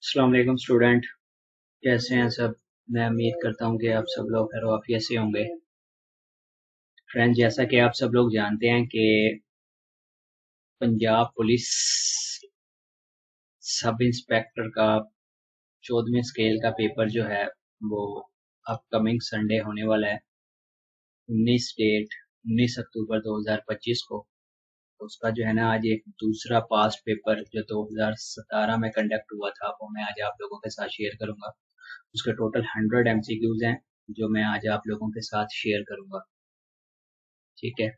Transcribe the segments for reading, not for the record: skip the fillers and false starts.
अस्सलाम वालेकुम स्टूडेंट। कैसे हैं सब? मैं उम्मीद करता हूँ कि आप सब लोग खैर वाफियत से होंगे। फ्रेंड, जैसा कि आप सब लोग जानते हैं कि पंजाब पुलिस सब इंस्पेक्टर का 14वें स्केल का पेपर जो है वो अपकमिंग संडे होने वाला है। 19 अक्टूबर 2025 को। तो उसका जो है ना आज एक दूसरा पास्ट पेपर जो 2017 में कंडक्ट हुआ था वो मैं आज आप लोगों के साथ शेयर करूंगा। उसके टोटल 100 MCQs हैं जो मैं आज आप लोगों के साथ शेयर करूंगा। ठीक है।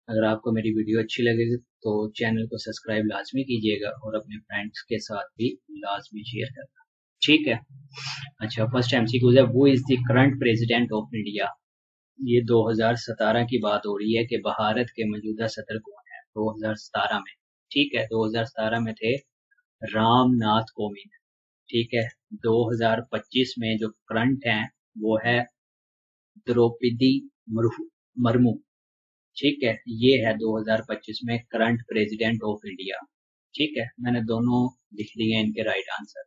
अगर आपको मेरी वीडियो अच्छी लगेगी तो चैनल को सब्सक्राइब लाजमी कीजिएगा और अपने फ्रेंड्स के साथ भी लाजमी शेयर करना। ठीक है। अच्छा, फर्स्ट एमसीक्यू है, वो is the current president of India. ये 2017 की बात हो रही है कि भारत के मौजूदा सदर कौन है 2017 में। ठीक है, 2017 में थे रामनाथ कोविंद। ठीक है। 2025 में जो करंट हैं वो है द्रौपदी मुर्मू। ठीक है, ये है 2025 में करंट प्रेसिडेंट ऑफ इंडिया। ठीक है, मैंने दोनों लिख दिए हैं इनके राइट आंसर।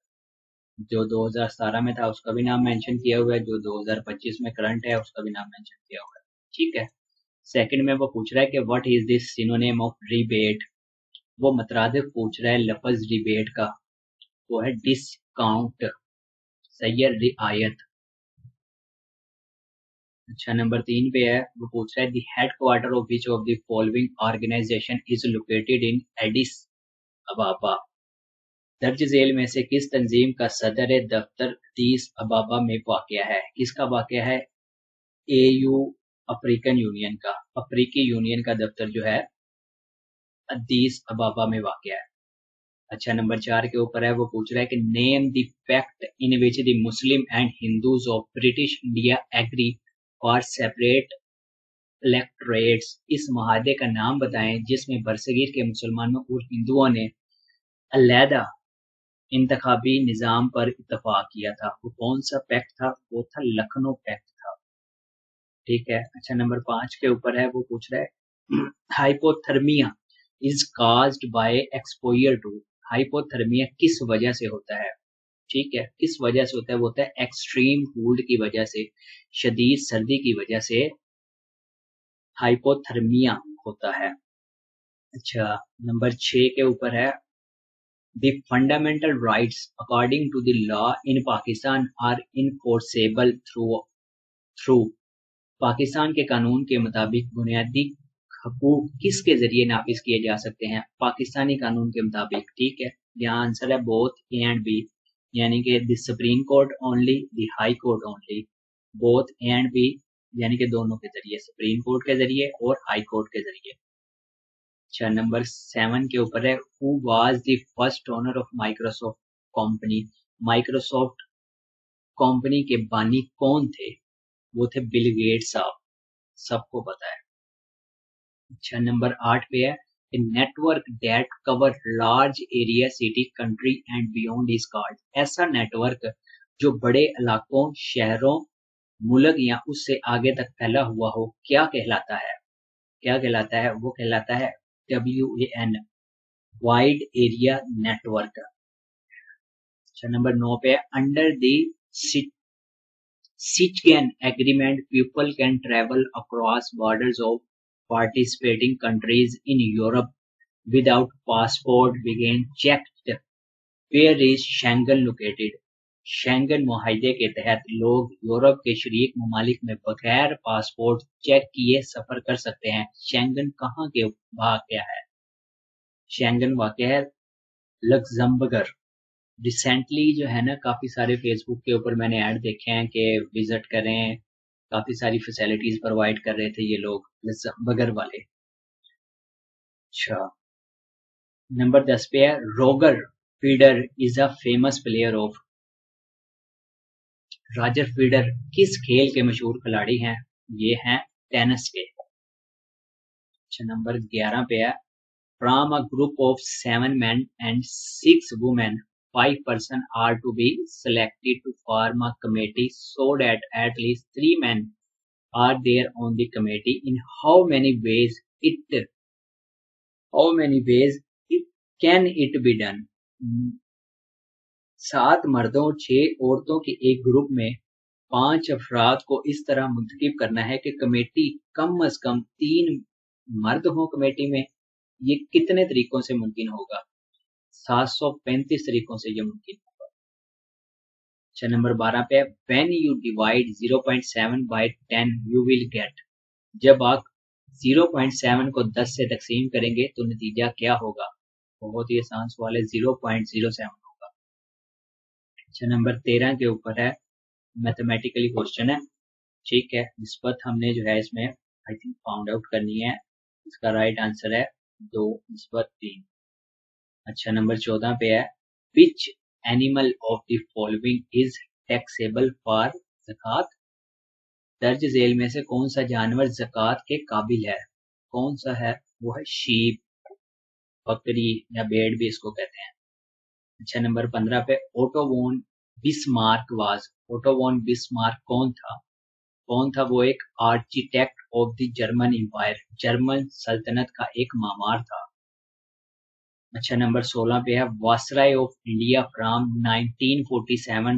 जो 2017 में था उसका भी नाम मेंशन किया हुआ है, जो 2025 में करंट है उसका भी नाम मेंशन किया हुआ है। ठीक है। सेकंड में वो पूछ रहा है कि what is this synonym of rebate. वो मतरादिफ पूछ रहा है लफ्ज रिबेट का। वो है डिस्काउंट। सही है, रियायत। अच्छा, नंबर 3 पे है, वो पूछ रहा है the headquarter of which of the following organisation is located in Addis Ababa. दर्ज झेल में से किस तंजीम का सदर दफ्तर अदीस अबाबा में वाक़या है? किसका वाक़या है? एयू, अफ्रीकन यूनियन का। अफ्रीकी यूनियन का दफ्तर जो है अदीस अबाबा में वाक़या है। अच्छा, नंबर 4 के ऊपर है, वो पूछ रहा है कि name the pact in which the Muslim and Hindus of British India agree for separate electorates. इस मुआहदे का नाम बताएं जिसमें बरसगीर के मुसलमानों और हिंदुओं ने अलहदा इंतखाबी निज़ाम पर इत्तफाक किया था। वो कौन सा पैक्ट था? वो था लखनऊ पैक्ट था। ठीक है। अच्छा, नंबर 5 के ऊपर है, वो पूछ रहा है hypothermia is caused by exposure to. Hypothermia किस वजह से होता है? ठीक है, किस वजह से होता है? वो होता है एक्सट्रीम कोल्ड की वजह से, शदीद सर्दी की वजह से हाइपोथर्मिया होता है। अच्छा, नंबर 6 के ऊपर है, The fundamental rights according to the law in Pakistan are enforceable through। Pakistan के कानून के मुताबिक बुनियादी हकूक किसके जरिए नाफिज किए जा सकते हैं? पाकिस्तानी कानून के मुताबिक। ठीक है, यहाँ आंसर है बोथ ए एंड बी, यानी कि the Supreme Court only, the High Court only. Both A and B यानी कि दोनों के जरिए, सुप्रीम कोर्ट के जरिए और हाई कोर्ट के जरिए। अच्छा, नंबर 7 के ऊपर है, who was the first owner of Microsoft company. Microsoft company के बानी कौन थे? वो थे बिल गेट्स साहब, सबको पता है। अच्छा, नंबर 8 पे है, a network that cover large area city country and beyond is called। ऐसा नेटवर्क जो बड़े इलाकों, शहरों, मुल्क या उससे आगे तक फैला हुआ हो क्या कहलाता है? क्या कहलाता है? वो कहलाता है WAN, वाइड एरिया नेटवर्क। अच्छा, नंबर 9 पे है, under the Sichgan agreement people can travel across borders of participating countries in Europe without passport being checked। Where is Schengen located? Schengen मुआहदे के तहत लोग यूरोप के शरीक ममालिक में बगैर पासपोर्ट चेक किए सफर कर सकते हैं। शेंगन कहाँ के वाक़या है? शेंगन वाक़या है लग्जमबर्ग। रिसेंटली जो है ना, काफ़ी सारे फेसबुक के ऊपर मैंने ऐड देखे हैं कि विजिट करें, काफ़ी सारी फैसिलिटीज़ प्रोवाइड कर रहे थे ये लोग बगर वाले। अच्छा, नंबर 10 पे है, रोगर feeder is a famous player of. Roger feeder किस खेल के मशहूर खिलाड़ी हैं? ये हैं टेनिस के। अच्छा, नंबर 11 पे है, from a group of 7 men and 6 women, 5 persons are to be selected to form a committee so that at least 3 men are there on the committee। In how many ways it can it be done? 7 मर्दों और 6 औरतों के एक group में 5 अफराद को इस तरह मुंतखब करना है कि कमेटी कम अज कम 3 मर्द हों कमेटी में। ये कितने तरीकों से मुमकिन होगा? 735 तरीकों से ये मुमकिन होगा। अच्छा, नंबर 12 पे है when you divide 0.7 by 10 you will get. जब आप 0.7 को 10 से तकसीम करेंगे तो नतीजा क्या होगा? बहुत ही आसान सवाल है, 0.07 होगा। अच्छा, नंबर 13 के ऊपर है, मैथमेटिकली क्वेश्चन है, ठीक है। निस्बत हमने जो है इसमें आई थिंक फाउंड आउट करनी है। इसका राइट आंसर है 2/3। अच्छा, नंबर 14 पे है which animal of the following is taxable for ज़कात। दर्ज झेल में से कौन सा जानवर ज़कात के काबिल है? कौन सा है? वो है शीप, बकरी या भेड़ भी इसको कहते हैं। अच्छा, नंबर 15 पे Otto von Bismarck was. Otto von Bismarck कौन था? कौन था? वो एक architect of the German Empire, German सल्तनत का एक मामार था। अच्छा, नंबर 16 पे है viceroy of India from 1943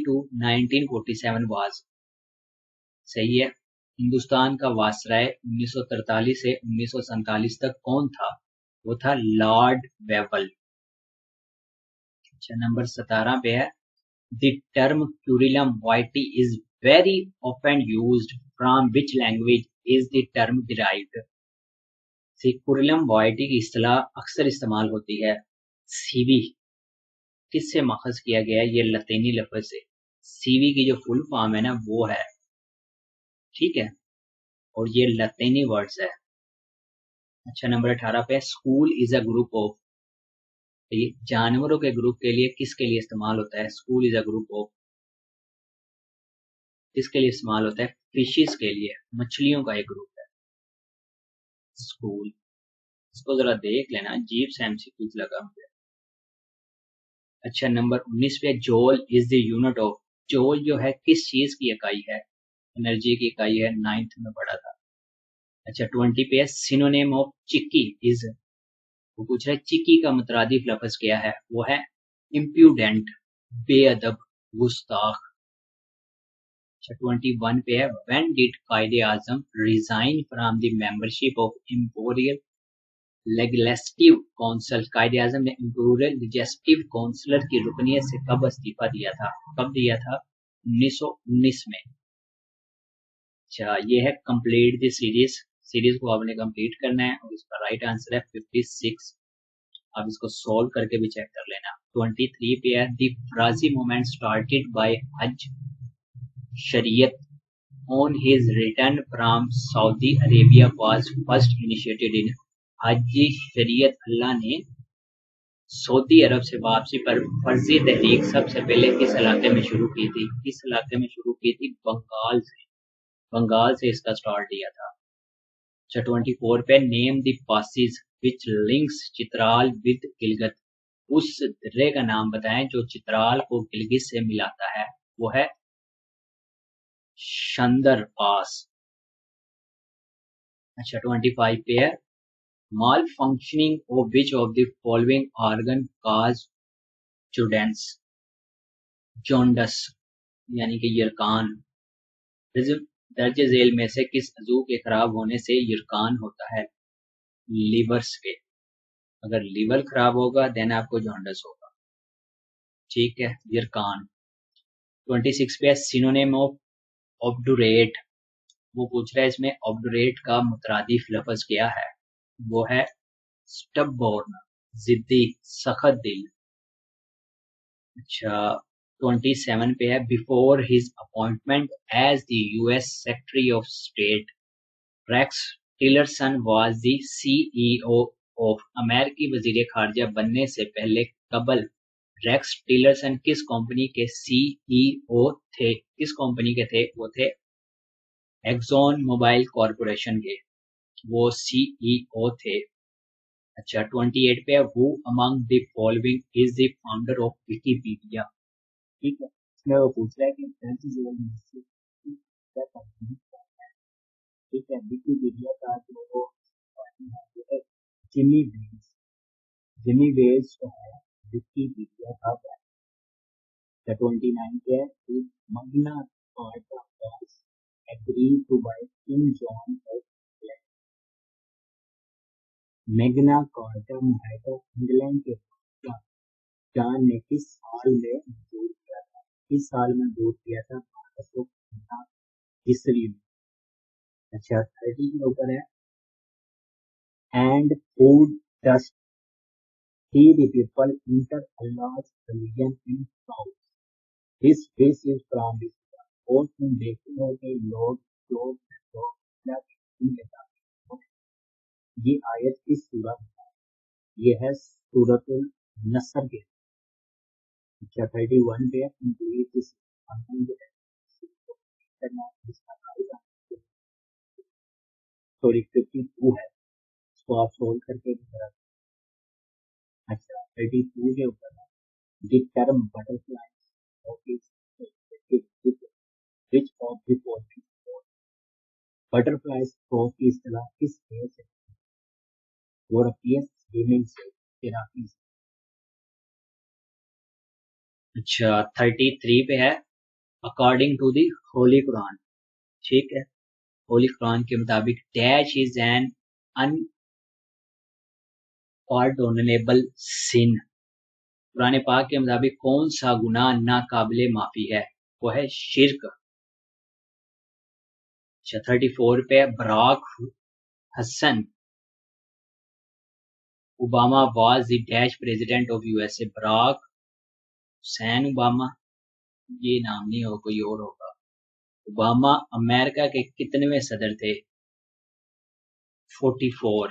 to 1947 was. सही है। हिंदुस्तान का वायसराय 1943 से 1947 तक कौन था? वो था लॉर्ड वेवल। अच्छा, नंबर 17 पे है द टर्म कुरिलम वाइटी is very often used from which language is the term derived. कुरिलम वाइटी की इस्तिलाह अक्सर इस्तेमाल होती है। सीवी किससे माखज किया गया है? ये लतीनी लफ्ज से। सीवी की जो फुल फॉर्म है ना वो है, ठीक है, और ये लतीनी वर्ड्स है। अच्छा, नंबर 18 पे school is a group of. ये जानवरों के ग्रुप के लिए किसके लिए इस्तेमाल होता है? School is a group of किसके लिए इस्तेमाल होता है? फिशेस के लिए, मछलियों का एक ग्रुप है स्कूल। इसको जरा देख लेना, अजीब सा एमसीक्यूज लगा मुझे। अच्छा, नंबर 19 पे जोल इज द यूनिट ऑफ। जोल जो है किस चीज की इकाई है? एनर्जी की इकाई है, 9th में पढ़ा था। अच्छा, 20 पे है सिनोनिम ऑफ चिक्की इज। वो पूछ रहा है चिक्की का मुतरादिफ लफ्ज क्या है? वो है इम्प्यूडेंट, बेअदब, गुस्ताख। अच्छा, 21 पे है when did Quaid-e Azam resign from the membership of imperial legislative council. Quaid-e Azam ने इम्पोरियल लेजिस्लेटिव काउंसिल की रुकनियत से कब इस्तीफा दिया था? कब दिया था? 1919 में। अच्छा, ये है कंप्लीट द सीरीज। सीरीज को आपने कंप्लीट करना है और इसका राइट आंसर है 56। आप इसको सॉल्व करके भी चेक कर लेना। 23 पे है द फ्राजी मूवमेंट स्टार्टेड बाय हज शरीयत on his return from Saudi Arabia was first initiated in। हज शरीयत अल्लाह ने सऊदी अरब से वापसी पर फर्जी तहरीक सबसे पहले किस इलाके में शुरू की थी? किस इलाके में शुरू की थी? बंगाल से। बंगाल से इसका स्टार्ट दिया था। अच्छा, 24 पे name the passes which links Chitral with Gilgit. उस दर्रे का नाम बताएं जो चित्राल को गिलगित से मिलाता है। वो है शंदर पास। अच्छा, 25 पे है malfunctioning of which of the following organ cause jaundice यानी कि यरकान। दर्ज झेल में से किस अज़ू के खराब होने से यरकान होता है? लीवर्स के। अगर लीवर खराब होगा देन आपको जॉन्डिस होगा, ठीक है। यरकान। 26 पे सिनोनिम ऑफ ऑब्डुरेट। वो पूछ रहा है इसमें ऑब्डुरेट का मुतरादिफ लफ्ज क्या है? वो है स्टबबोर्न, जिद्दी, सख्त दिल। अच्छा, 27 पे है before his appointment as the US Secretary of State Rex Tillerson was the CEO of. अमेरिकी वजीर खारजा बनने से पहले कबल रेक्स टिलरसन किस कंपनी के सीईओ थे? किस कंपनी के थे? वो थे एक्सॉन मोबाइल कॉरपोरेशन के, वो सीईओ थे। अच्छा, 28 पे who among the following is the founder of Wikipedia. ठीक है, इसमें वो पूछ रहा है कि दर्ज झेल में से क्या कंपनी है? ठीक है, विकिपीडिया का जो वो है वो है जिमी वेल्स। जिमी वेल्स जो है विकिपीडिया का क्या 29 पे है कि Magna Carta was agree to by King John of England. Magna Carta मुआहदा इंग्लैंड के जॉन ने किस साल में मंजूर किया था? किस साल में मंजूर किया था भारत को अपना हिस्ट्री में? अच्छा 30 के ऊपर है and food dust see the people enter अल्लाह's religion in south. This fish is from the और तुम देखते हो कि लोग क्या कहते हैं। ये आयत किस सूरत में है? ये है सूरतुल नसर के। अच्छा 31 पे कंप्लीट दिस सॉरी 52 है, इसको आप सोल्व करके जरा। अच्छा 32 के ऊपर है the term butterfly office which of the following butterfly stroke की इस्तेलाह किस पेड़ से? यूरोपियन स्विमिंग से, तेराकी से। अच्छा 33 पे है according to the Holy Quran. ठीक है, होली कुरान के मुताबिक dash is an unpardonable sin. Quran पाक के मुताबिक कौन सा गुनाह नाकाबिले माफी है? वो है शिर्क। अच्छा 34 पे Barack Hasan Obama was the dash president of USA. Barack Hussein Obama, ये नाम नहीं हो, कोई और होगा। ओबामा अमेरिका के कितनेवें सदर थे? 44।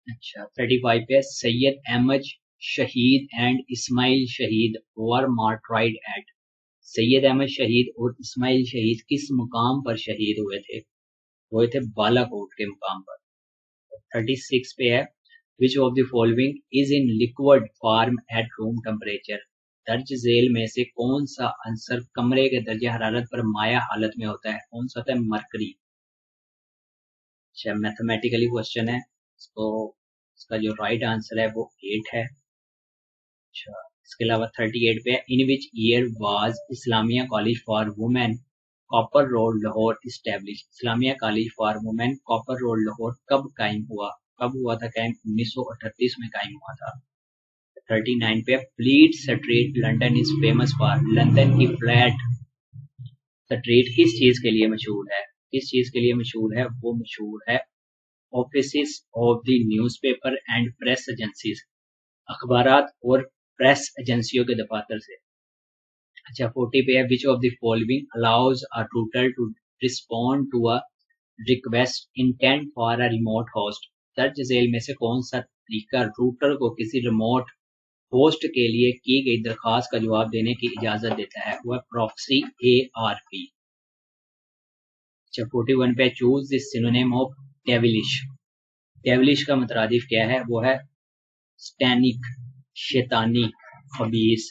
अच्छा 35 पे सैयद अहमद शहीद एंड इस्माइल शहीद वर मार्टराइड एट। सैयद अहमद शहीद और इस्माइल शहीद किस मुकाम पर शहीद हुए थे? हुए थे बालाकोट के मुकाम पर। 36 पे है which of the following is in liquid form at room temperature. दर्ज झेल में से कौन सा अंसर कमरे के दर्जे हरारत पर माया हालत में होता है? कौन सा होता है? मरकरी। अच्छा मैथमेटिकली क्वेश्चन है, तो इसका जो राइट आंसर है वो 8 है। अच्छा इसके अलावा 38 पे in which year was Islamia college for women Cooper road Lahore establish. Islamia college for women Cooper road Lahore कब कायम हुआ? कब हुआ था कायम? 1938 में कायम हुआ था। 39 पे fleet street London is famous for. London की फ्लैट स्ट्रीट किस चीज के लिए मशहूर है? किस चीज के लिए मशहूर है? वो मशहूर है office of the newspaper and press agencies, अखबारात और प्रेस एजेंसियों के दफातर से। अच्छा 40 पे है which of the following allows a router to respond to a request intent for a remote host. दर्ज झेल में से कौन सा तरीका रूटर को किसी रिमोट होस्ट के लिए की गई दरखास्त का जवाब देने की इजाजत देता है? वह प्रॉक्सी ARP। अच्छा 41 पे choose the synonym of devilish. Devilish का मुतरादिफ क्या है? वो है स्टैनिक, शैतानी, खबीस।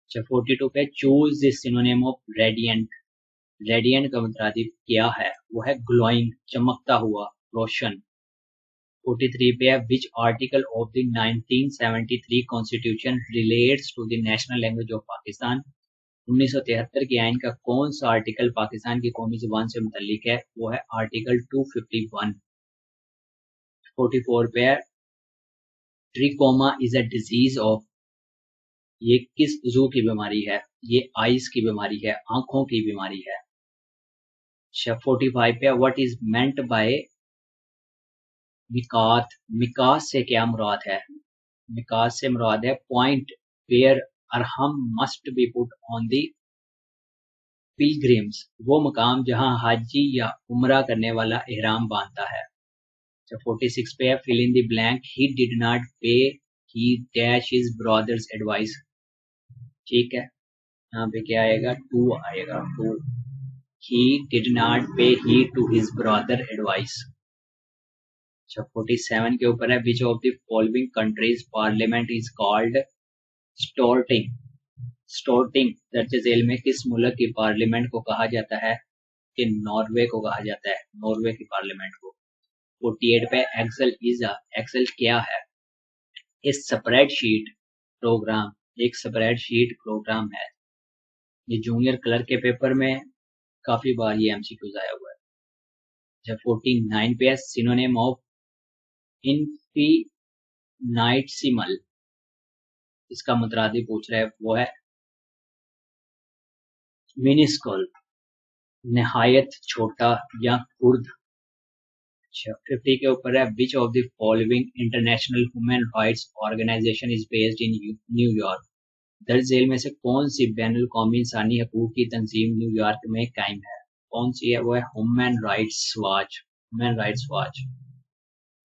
अच्छा 42 पे choose the synonym of radiant. Radiant का मुतरादिफ क्या है? वो है ग्लोइंग, चमकता हुआ, रोशन। 43 पे है which article of the 1973 constitution relates to the national language of Pakistan. 1973 के आइन का कौन सा आर्टिकल पाकिस्तान की कौमी जुबान से मुतल्लिक है? वो है आर्टिकल 251। 44 पे है ट्रिकोमा इज अ डिजीज ऑफ। ये किस उजू की बीमारी है? ये आइज की बीमारी है, आंखों की बीमारी है। 45 पे व्हाट इज मेंट बाय मिकात। मिकात से क्या मुराद है? मिकात से मुराद है पॉइंट वेयर अरहम must be put on the pilgrims, वो मकाम जहां हाजी या उमरा करने वाला एहराम बांधता है। 46 पे fill in the blank he did not pay heed dash his brother's advice. ठीक है, यहाँ पे क्या आएगा? 2 आएगा। 2 he did not pay heed to his brother advice। अच्छा 47 के ऊपर है which of the following countries parliament is called storting। स्टोर्टिंग दर्ज झेल में किस मुल्क की पार्लियामेंट को कहा जाता है? कि नॉर्वे को कहा जाता है, नॉर्वे की पार्लियामेंट को। 48 पे एक्सेल इज एक्सेल क्या है? इस स्प्रेडशीट प्रोग्राम, एक स्प्रेडशीट प्रोग्राम है। ये जूनियर क्लर्क के पेपर में काफी बार ये एमसीक्यूज आया हुआ है। जब 49 पे सिनोनिम ऑफ इनफिनाइटसिमल, इसका मुतरादी पूछ रहा है, वो है मिनिस्कल, निहायत छोटा या कुर्द। 50 के ऊपर है, which of the following international human rights organization is based in New York? दर्ज झेल में से कौन सी बैनुल कौमी इंसानी हकूक की तंजीम न्यूयॉर्क में कायम है? कौन सी है? वो है Human Rights Watch. Human Rights Watch.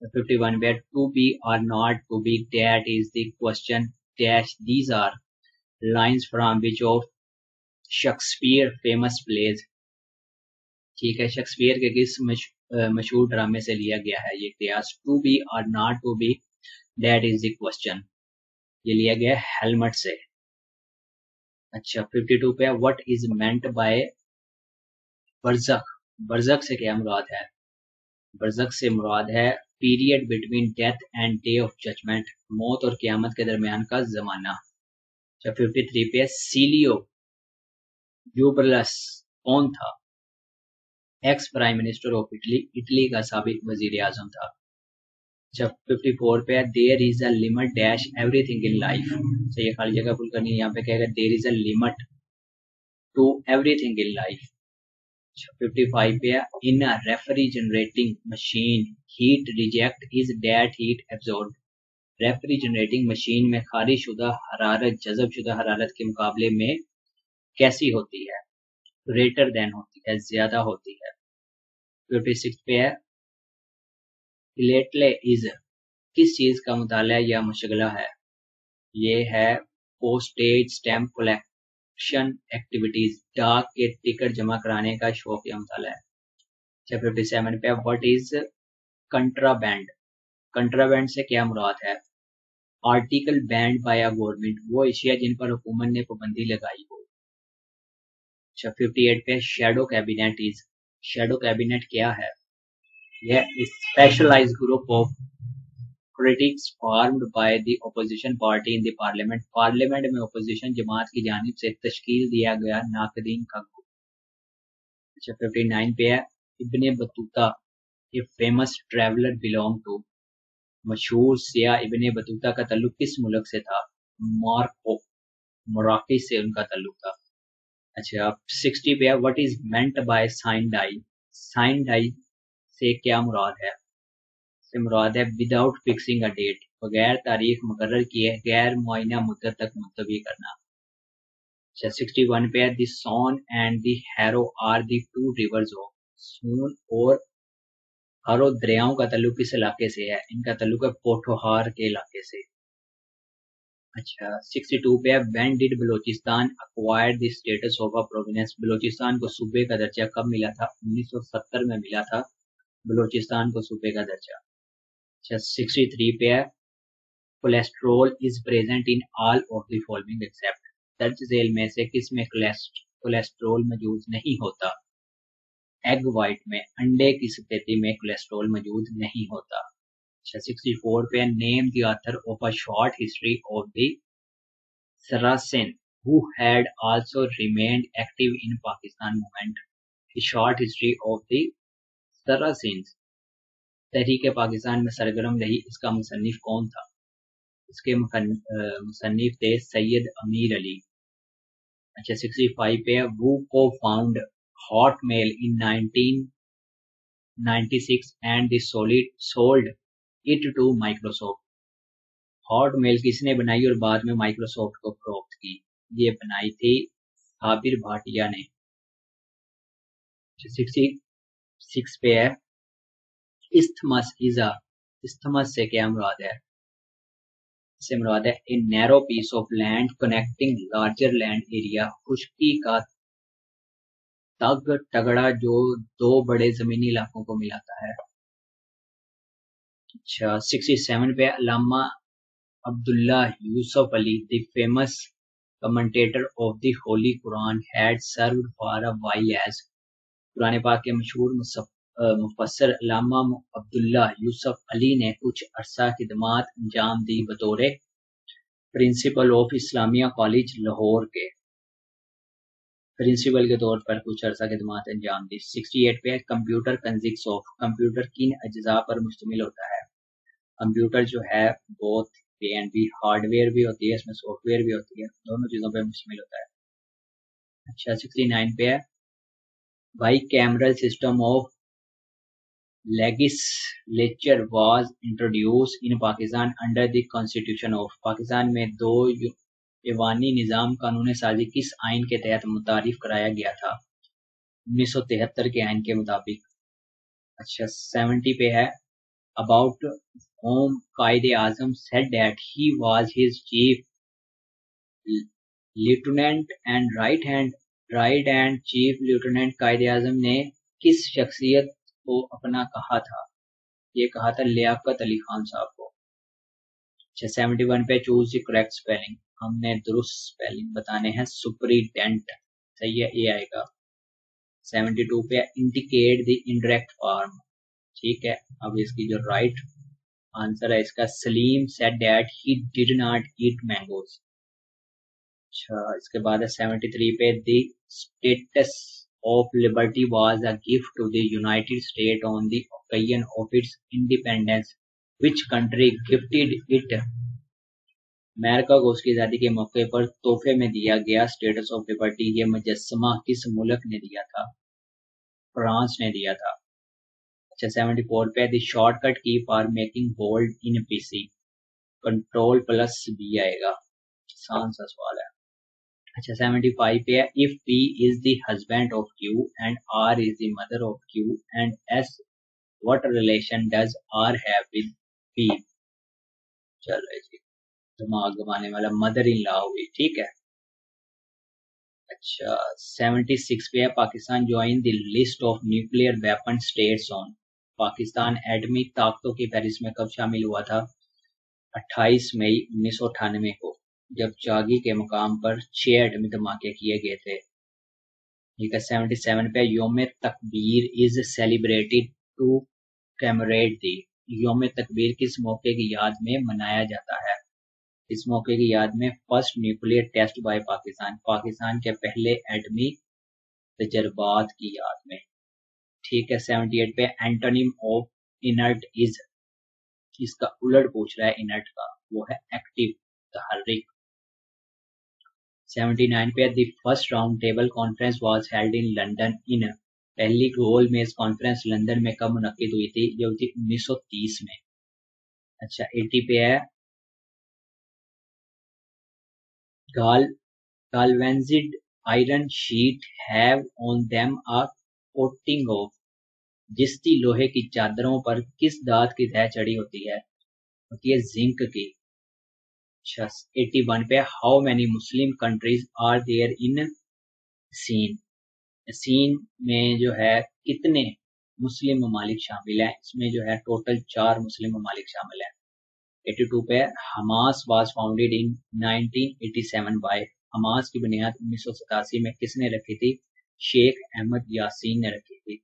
51 पे to be or not to be, that is the question dash, these are lines from which of Shakespeare famous plays. ठीक है, शेक्सपियर के किस मशहूर ड्रामे से लिया गया है ये कयास? To be or not to be, that is the question. ये लिया गया है हेलमेट से। अच्छा, 52 पे व्हाट इज मेंट बाय बरज़ख? बरज़ख से क्या मुराद है? बरज़ख से मुराद है period between death and day of judgement, मौत और क़यामत के दरमियान का ज़माना। अच्छा, 53 पे सीलियो यूबरलस कौन था? Ex prime minister of Italy, Italy का साबिक वजीर आजम था। जब 54 पे there is a limit dash everything in life, तो ये खाली जगह फुल करनी है। यहाँ पे कहेगा there is a limit to everything in life. 55 पे in a refrigerating machine heat reject is that heat absorb. Refrigerating machine में खारिज शुदा हरारत जज़ब शुदा हरारत के मुकाबले में कैसी होती है? ग्रेटर देन होती है, ज्यादा होती है। 56 पे है फिलेटले इज किस चीज का मुताला या मशगला है? ये है पोस्टेज स्टैम्प कलेक्शन एक्टिविटीज, डाक के टिकट जमा कराने का शौक या मुताला है। 57 पे व्हाट इज कंट्राबैंड? कंट्राबैंड से क्या मुराद है? Article banned by a government, वो एशिया जिन पर हुकूमत ने पाबंदी लगाई हो। 58 पे shadow cabinet is, shadow cabinet क्या है? यह specialised group of critics formed by the opposition party in the parliament, parliament में अपोजिशन जमात की जानिब से तश्कील दिया गया नाकदीन का ग्रुप। अच्छा, 59 पे है Ibn Battuta a famous traveller belong to, मशहूर सियाह इब्ने बतूता का ताल्लुक किस मुल्क से था? मार्को, मोराक्की से उनका ताल्लुक था। अच्छा, अब 60 पे है what is meant by sine die? Sine die से क्या मुराद है? से मुराद है विदाउट फिक्सिंग अ डेट, बगैर तारीख मुकर्रर किए गैर मुआयना मुद्दत तक मुलतवी करना। 61 पे the Son and the Haro are the two rivers of, Son और हरो दरियाओं का ताल्लुक किस इलाके से है? इनका ताल्लुक है पोठोहार के इलाके से। अच्छा, 62 पे when did Balochistan acquire the status of a province? Balochistan को सूबे का दर्जा कब मिला था? 1970 में मिला था बलोचिस्तान को सूबे का दर्जा। 63 पे है cholesterol is present in all of the following except, दर्ज झेल में से किस में कोलेस्ट्रोल मौजूद नहीं होता? एग वाइट में, अंडे की स्थिति में कोलेस्ट्रोल मौजूद नहीं होता। 64 पे name the author of a short history of the Saracen who had also remained active in Pakistan movement, the short history of the Saracens, तहरीक पाकिस्तान में सरगर्म रही, इसका मुसन्निफ कौन था? इसके मुसन्निफ थे सैयद अमीर अली। अच्छा, 65 पे वो cofound Hotmail in 1996 and the sold it to Microsoft. Hotmail किसने बनाई और बाद में माइक्रोसॉफ्ट को फरोख्त की? ये बनाई थी साबिर भाटिया ने। 66 पे है इस्थमस इजा, इस्थमस से क्या मुराद है? से मुराद है a narrow piece of land connecting larger land area, खुश्की का तग तगड़ा जो दो बड़े जमीनी इलाकों को मिलाता है। अच्छा, 67 पे अल्लामा Abdullah Yusuf Ali the famous commentator of the Holy Quran had served for a while as, Quran पाक के मशहूर मुफस्सर अल्लामा अब्दुल्ला यूसुफ अली ने कुछ अरसा खिदमात अंजाम दी बतौर principle of Islamia college Lahore के प्रिंसिपल के तौर पर कुछ अरसा खिदमात अंजाम दी। 68 पे कंप्यूटर कंसिस्ट ऑफ, कंप्यूटर किन अज्जा पर मुश्तमिल होता है। कंप्यूटर जो है both A and B, hardware भी होती है इसमें, सॉफ्टवेयर भी होती है, दोनों चीज़ों पर मुश्तमिल होता है। अच्छा 69 पे है by cameral system of legislature was introduce in Pakistan under the constitution of, Pakistan में दो ईवानी निज़ाम कानून साजी किस आइन के तहत मुतारिफ कराया गया था। 1973 के आइन के मुताबिक। अच्छा 70 पे है about whom Quaid-e Azam said that he was his chief lieutenant and right and chief lieutenant Quaid-e Azam ने किस शख्सियत को अपना कहा था। ये कहा था लियाकत अली खान साहब को। अच्छा 71 पे चूज द करेक्ट स्पेलिंग, हमने दुरुस्त स्पेलिंग बताने हैं। सुपरिटेंडेंट सही है, ये आएगा। 72 पे इंडिकेट द इनडायरेक्ट फॉर्म, ठीक है। अब इसकी जो राइट आंसर है इसका Salim said that he did not eat mangoes. अच्छा इसके बाद है 73 पे the status of liberty was a gift to the United State on the occasion of its independence, which country gifted it, America को उसकी आज़ादी के मौके पर तोहफे में दिया गया स्टेटस ऑफ लिबर्टी ये मुजस्समा किस मुल्क ने दिया था। फ्रांस ने दिया था। अच्छा 74 पे the shortcut key for making bold in PC, control plus B आएगा। आसान सा सवाल है। अच्छा 75 पे है if P is the husband of Q and R is the mother of Q and S, what relation does R have with P। चलो जी दिमाग घुमाने वाला, मदर इन लॉ हुई, ठीक है। अच्छा 76 पे है Pakistan join the list of nuclear weapon states on, Pakistan एटमी ताकतों की फहरिस्त में कब शामिल हुआ था। 28 मई 1998 को, जब चागी के मुकाम पर 6 एटमी धमाके किए गए थे। ठीक है 77 पे योम तकबीर इज सेलिब्रेटेड टू कमेमोरेट दी, योम तकबीर किस मौके की याद में मनाया जाता है। इस मौके की याद में first nuclear test by Pakistan, Pakistan के पहले एटमी तजर्बात की याद में। ठीक है 78 पे एंटोनिम ऑफ इनर्ट इज, इसका उलट पूछ रहा है इनर्ट का, वो है एक्टिव तहर्रिक। 79 पे the first round table conference was held in London इन, पहली गोल मेज कॉन्फ्रेंस लंदन में कब मुनक्किद हुई थी, ये हुई थी 1930 में। अच्छा 80 पे है galvanized iron sheet have on them a coating of, जिस्ती लोहे की चादरों पर किस धात की तह चढ़ी होती है जिंक की। अच्छा 81 पे how many Muslim countries are there in scene, scene में जो है कितने मुस्लिम ममालिक शामिल हैं, इसमें जो है टोटल 4 मुस्लिम ममालिक शामिल हैं। 82 पे Hamas was founded in 1987 by, Hamas की बुनियाद 1987 में किसने रखी थी, शेख अहमद यासीन ने रखी थी।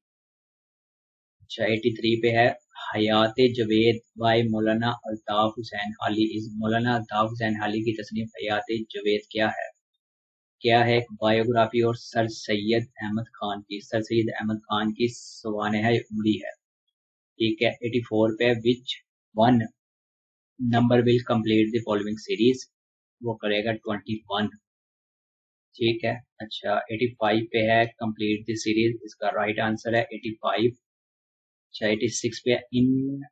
अच्छा 83 पे है हयात जवेद बाय मौलाना अल्ताफ हुसैन हाली इज, मौलाना अल्ताफ हुसैन हाली की तस्नीफ हयात जवेद क्या है बायोग्राफी और सर सैयद अहमद खान की, सर सैयद अहमद खान की सवानह उमरी है। ठीक है 84 पे which one number will complete the following series, वो करेगा 21। ठीक है अच्छा 85 पे है कंप्लीट द सीरीज, इसका राइट आंसर है 85। अच्छा 86 पे in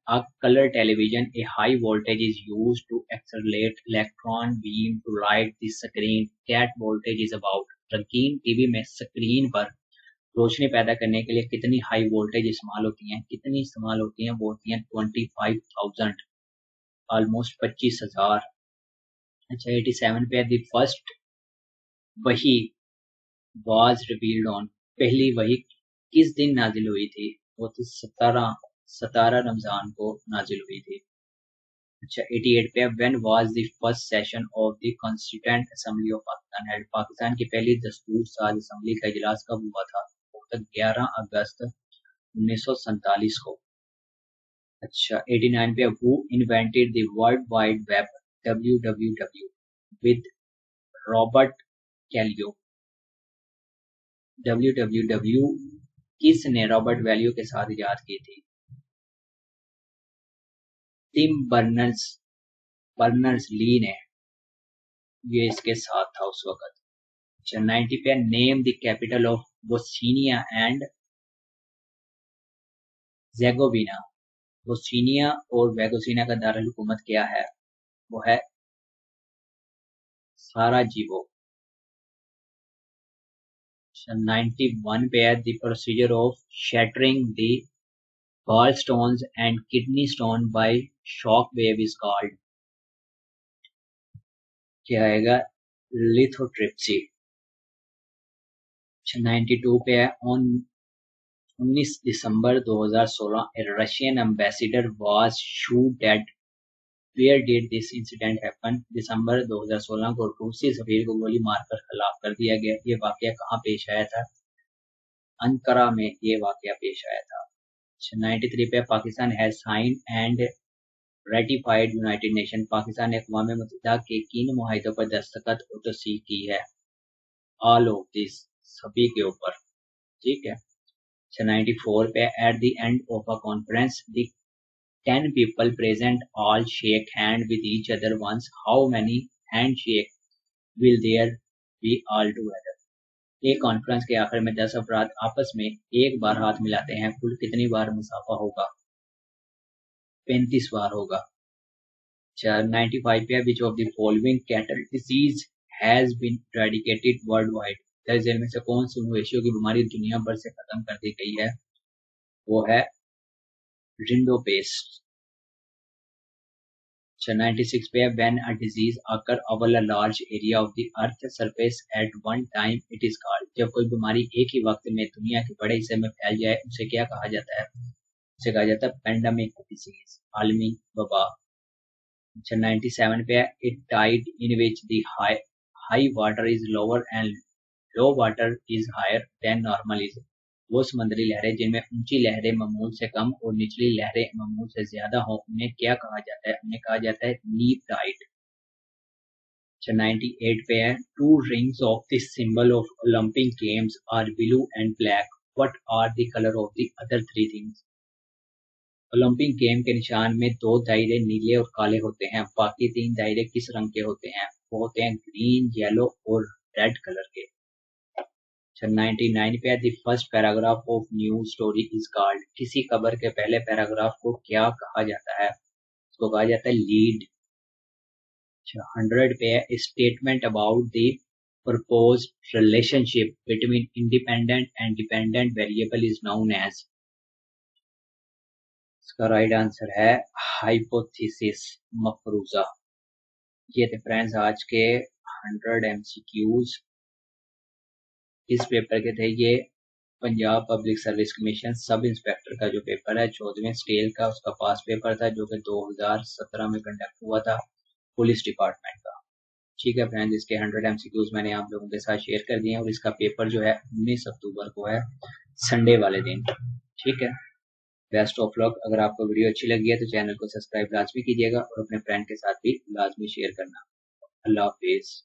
a colour television a high voltage is used to accelerate electron beam to light the screen, that voltage is about, रंगीन टीवी में स्क्रीन पर रोशनी पैदा करने के लिए कितनी हाई वोल्टेज इस्तेमाल होती हैं, कितनी इस्तेमाल होती हैं, वो होती हैं 25,000, ऑलमोस्ट 25,000। अच्छा 87 पे द फर्स्ट वही वाज रिवील्ड ऑन, पहली वही किस दिन नाजिल हुई थी, वो थी 17 रमजान को नाजिल हुई थी। अच्छा 88 पे when was the first session of the constituent assembly of Pakistan held, Pakistan की पहली दस्तूर साज असेंबली का इजलास कब हुआ था, वो था 11 अगस्त 1947 को। अच्छा 89 पे who invented the world wide web WWW with Robert Cailliau. WWW किसने रॉबर्ट वैल्यू के साथ इजाद की थी? टिम बर्नर्स ली ने, ये इसके साथ था उस वक्त। अच्छा 90 पे name the capital of Bosnia and Herzegovina. Bosnia और वेगोसिना का दारुल हुकूमत क्या है? वो है साराजेवो। 91 पे है the procedure of shattering the gallstones and kidney stone by shock wave is called, क्या आएगा? लिथोट्रिप्सी। 92 पे है on 19 December 2016 a Russian ambassador was shot dead. Where did this incident happen? दिसंबर 2016 को रूसी सफीर को गोली मारकर हलाक कर दिया गया। ये वाकया कहाँ पेश आया था? अंकारा में ये वाकया पेश आया था। 93 पे Pakistan has sign and ratified United Nation. Pakistan ने अक़वाम मुत्तहिदा के किन मुआहिदों पर दस्तखत और तस्दीक की है? ऑल ऑफ दिस, सभी के ऊपर। ठीक है। 94 पे at the end of a conference the 10 people present all shake hand with each other once. How many handshake will there be all together? एक कॉन्फ्रेंस के आखिर में 10 अफराद आपस में एक बार हाथ मिलाते हैं, कुल कितनी बार मुसाफा होगा? 35 बार होगा। 95 पे which of the following cattle disease has been eradicated worldwide. दस में से कौन सी मवेशियों की बीमारी दुनिया भर से खत्म कर दी गई है? वो है रिंडोपेस्ट। 96 पे when a disease occur over a large area of the earth surface at one time it is called. जब कोई बीमारी एक ही वक्त में दुनिया के बड़े हिस्से में फैल जाए उसे क्या कहा जाता है? उसे कहा जाता है पेंडेमिक डिजीज, आलमी वबा। 97 पे it tide in which the high water is lower and low water is higher than normal is. वो समुद्री लहरें जिनमें ऊंची लहरें मामूल से कम और निचली लहरें मामूल से ज्यादा हो उन्हें क्या कहा जाता है? उन्हें कहा जाता है नीप टाइड। 98 पे है two rings of the symbol of Olympic games are blue and black, what are the colour of the other three things? Olympic game के निशान में दो दायरे नीले और काले होते हैं, बाकी तीन दायरे किस रंग के होते हैं? वो होते हैं ग्रीन, येलो और रेड कलर के। 99 पे the first paragraph of new story is called. किसी खबर के पहले पैराग्राफ को क्या कहा जाता है? उसको कहा जाता है लीड। 100 पे है statement about the proposed relationship between independent and dependent variable is known as. इसका राइट आंसर है हाइपोथेसिस मफरूजा। ये थे फ्रेंड्स आज के 100 MCQs इस पेपर के थे। ये Punjab public service commission sub inspector का जो पेपर है 14वें स्केल का, उसका पास पेपर था जो कि 2017 में कंडक्ट हुआ था पुलिस डिपार्टमेंट का। ठीक है फ्रेंड्स, इसके 100 MCQs मैंने आप लोगों के साथ शेयर कर दिए हैं और इसका पेपर जो है 19 अक्टूबर को है, संडे वाले दिन। ठीक है, बेस्ट ऑफ लक। अगर आपको वीडियो अच्छी लगी है तो चैनल को सब्सक्राइब लाजमी कीजिएगा और अपने फ्रेंड के साथ भी लाजमी शेयर करना। अल्लाह हाफिज।